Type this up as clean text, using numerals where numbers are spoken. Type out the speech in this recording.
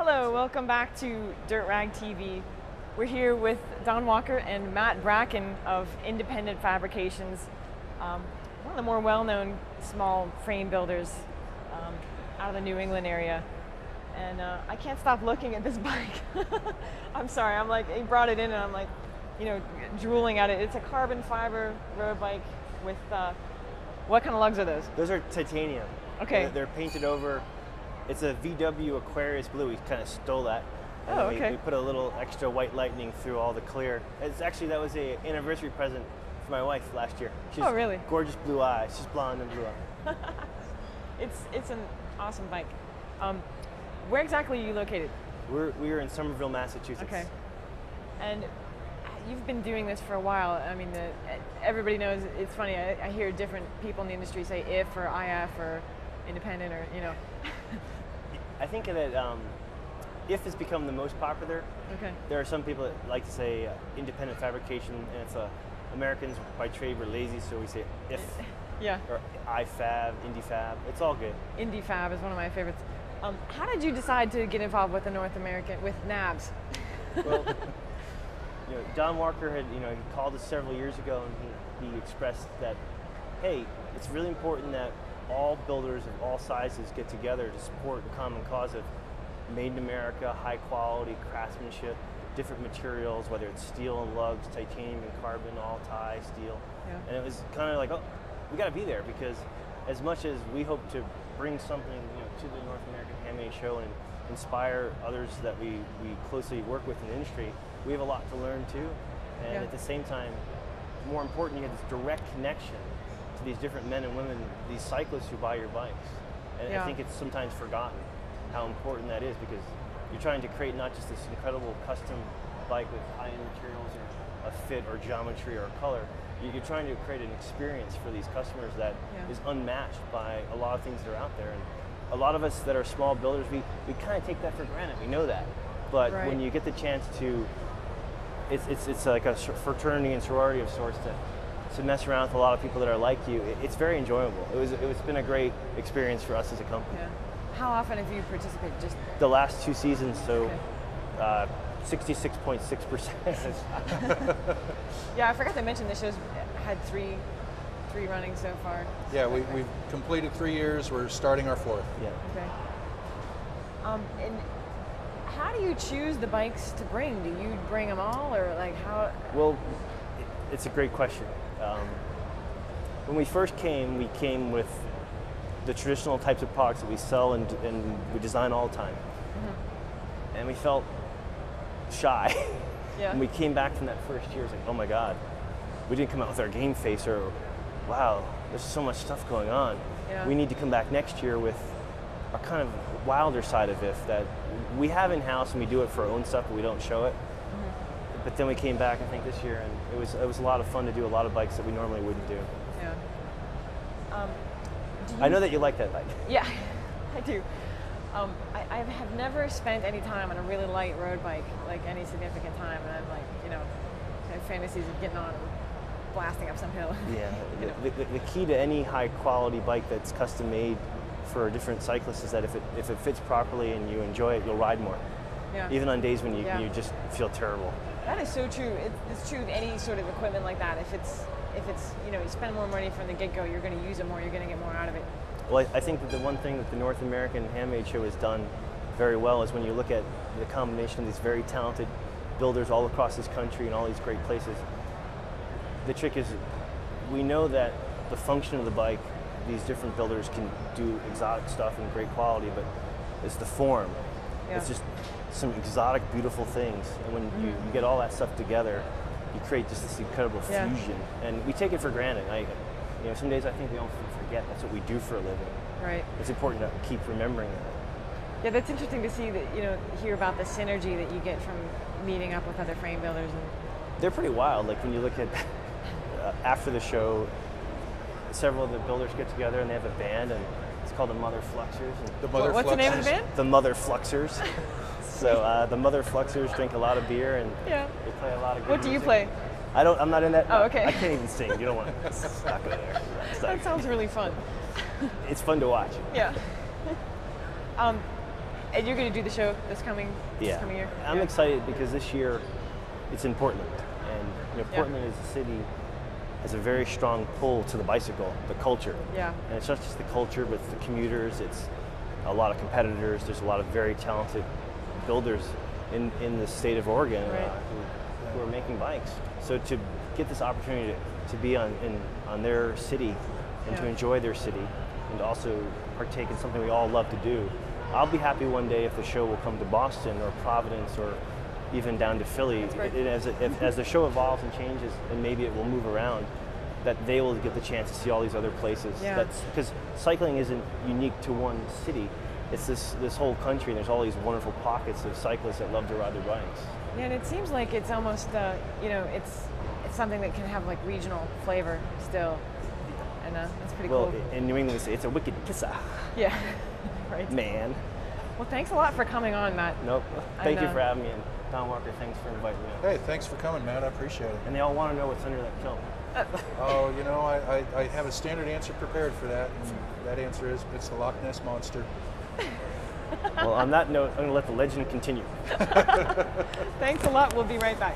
Hello, welcome back to Dirt Rag TV. We're here with Don Walker and Matt Bracken of Independent Fabrications, one of the more well-known small frame builders out of the New England area. And I can't stop looking at this bike. I'm sorry, I'm like, he brought it in and I'm like, you know, drooling at it. It's a carbon fiber road bike with, what kind of lugs are those? Those are titanium. Okay. They're painted over. It's a VW Aquarius blue. We kind of stole that. And Oh, then okay. we put a little extra white lightning through all the clear. It's actually, that was an anniversary present for my wife last year. She's Oh, really? Gorgeous blue eyes. She's blonde and blue eyes. It's an awesome bike. Where exactly are you located? We are in Somerville, Massachusetts. Okay. And you've been doing this for a while. I mean, everybody knows, it's funny, I hear different people in the industry say IF or IF or independent or, you know. I think that IF has become the most popular. Okay. There are some people that like to say independent fabrication, and it's Americans by trade, we're lazy, so we say IF. Yeah. Or IFAB, IndieFab. It's all good. IndieFab is one of my favorites. How did you decide to get involved with the North American, with NABs? Well, you know, Don Walker had, he called us several years ago, and he expressed that, hey, it's really important that all builders of all sizes get together to support the common cause of made in America, high quality craftsmanship, different materials, whether it's steel and lugs, titanium and carbon, all tie, steel. Yeah. And it was kind of like, oh, we got to be there, because as much as we hope to bring something to the North American Handmade Show and inspire others that we closely work with in the industry, we have a lot to learn too. And Yeah. at the same time, more important, you have this direct connection to these different men and women, these cyclists who buy your bikes. And Yeah. I think it's sometimes forgotten how important that is, because you're trying to create not just this incredible custom bike with high-end materials or a fit or geometry or color. You're trying to create an experience for these customers that Yeah. is unmatched by a lot of things that are out there. And a lot of us that are small builders, we kind of take that for granted. We know that. But Right. when you get the chance to, it's like a fraternity and sorority of sorts to mess around with a lot of people that are like you. It's very enjoyable. It's been a great experience for us as a company. Yeah. How often have you participated? Just The last 2 seasons, so Okay. 66.6%. Yeah, I forgot to mention the show's had three running so far. Yeah, we've completed 3 years. We're starting our 4th. Yeah. Okay. And how do you choose the bikes to bring? Do you bring them all, or like how? Well, it's a great question. When we first came, we came with the traditional types of products that we sell and we design all the time. Mm-hmm. And we felt shy. Yeah. When we came back from that first year, it was like, oh my God, we didn't come out with our game face, or wow, there's so much stuff going on. Yeah. We need to come back next year with a kind of wilder side of IF that we have in-house, and we do it for our own stuff, but we don't show it. Mm-hmm. But then we came back, I think, this year, and it was a lot of fun to do a lot of bikes that we normally wouldn't do. Yeah. I know that you like that bike. Yeah, I do. I have never spent any time on a really light road bike, like any significant time, and I'm like, I have fantasies of getting on and blasting up some hill. Yeah, You know. the key to any high quality bike that's custom made for a different cyclist is that if it fits properly and you enjoy it, you'll ride more. Yeah. Even on days when you Yeah. just feel terrible. That is so true. It's true of any sort of equipment like that. If it's you spend more money from the get-go, you're going to use it more. You're going to get more out of it. Well, I think that the one thing that the North American Handmade Show has done very well is when you look at the combination of these very talented builders all across this country and all these great places. The trick is, we know that the function of the bike, these different builders can do exotic stuff in great quality, but it's the form. Yeah. It's just some exotic, beautiful things. And when you get all that stuff together, you create just this incredible Yeah. fusion. And we take it for granted. Some days I think we almost forget that's what we do for a living. Right. It's important to keep remembering that. Yeah, that's interesting to see that, hear about the synergy that you get from meeting up with other frame builders. And They're pretty wild. Like when you look at after the show, several of the builders get together and they have a band, and it's called the Mother Fluxers. And The Mother what's the name of the Fluxers. band? the Mother Fluxers. So the Mother Fluxers drink a lot of beer and Yeah. they play a lot of good What do you music. play? I'm not in that. Oh, okay. I can't even sing. You don't want to. It's not gonna there. It's That not- sounds really fun. It's fun to watch. Yeah. And you're going to do the show this coming year? I'm excited because this year it's in Portland, and Portland as a city has a very strong pull to the bicycle, the culture. Yeah. And it's not just the culture, but the commuters. It's a lot of competitors. There's a lot of very talented builders in the state of Oregon who are making bikes. So to get this opportunity to be on their city and to enjoy their city and also partake in something we all love to do, I'll be happy one day if the show will come to Boston or Providence or even down to Philly. As the show evolves and changes, and maybe it will move around, that they will get the chance to see all these other places. Because cycling isn't unique to one city. It's this whole country, and there's all these wonderful pockets of cyclists that love to ride their bikes. Yeah, and it seems like it's almost, it's something that can have like regional flavor still, and that's pretty cool. Well, in New England, it's a wicked pizza. Yeah, right. Man. Well, thanks a lot for coming on, Matt. Nope. Thank you for having me, and Don Walker, thanks for inviting me on. Hey, thanks for coming, Matt. I appreciate it. And they all want to know what's under that kiln. Oh, I have a standard answer prepared for that, and that answer is it's the Loch Ness Monster. Well, on that note, I'm going to let the legend continue. Thanks a lot. We'll be right back.